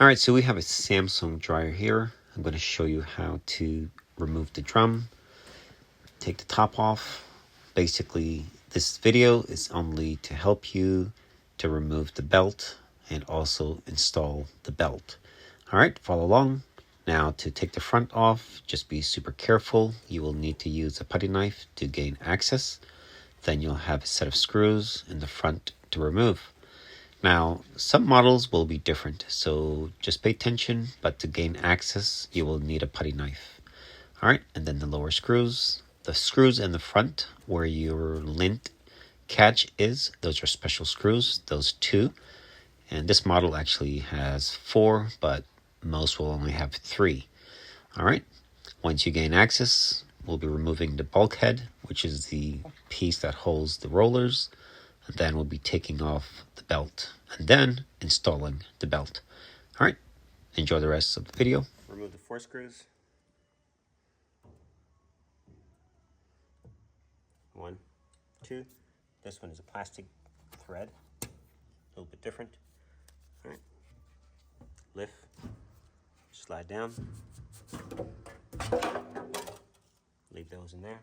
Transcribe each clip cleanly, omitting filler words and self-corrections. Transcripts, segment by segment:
All right, so we have a Samsung dryer here. I'm going to show you how to remove the drum, take the top off. Basically, this video is only to help you to remove the belt and also install the belt. All right, follow along. Now to take the front off, just be super careful. You will need to use a putty knife to gain access. Then you'll have a set of screws in the front to remove. Now, some models will be different, so just pay attention, but to gain access, you will need a putty knife. All right, and then the lower screws. The screws in the front where your lint catch is, those are special screws, those two. And this model actually has 4, but most will only have 3. All right, once you gain access, we'll be removing the bulkhead, which is the piece that holds the rollers. And then we'll be taking off the belt and then installing the belt. All right, enjoy the rest of the video. Remove the 4 screws. 1, 2. This one is a plastic thread, a little bit different. All right, lift, slide down, leave those in there.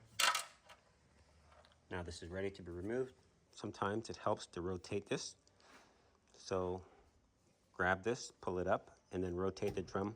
Now this is ready to be removed. Sometimes it helps to rotate this. So grab this, pull it up, and then rotate the drum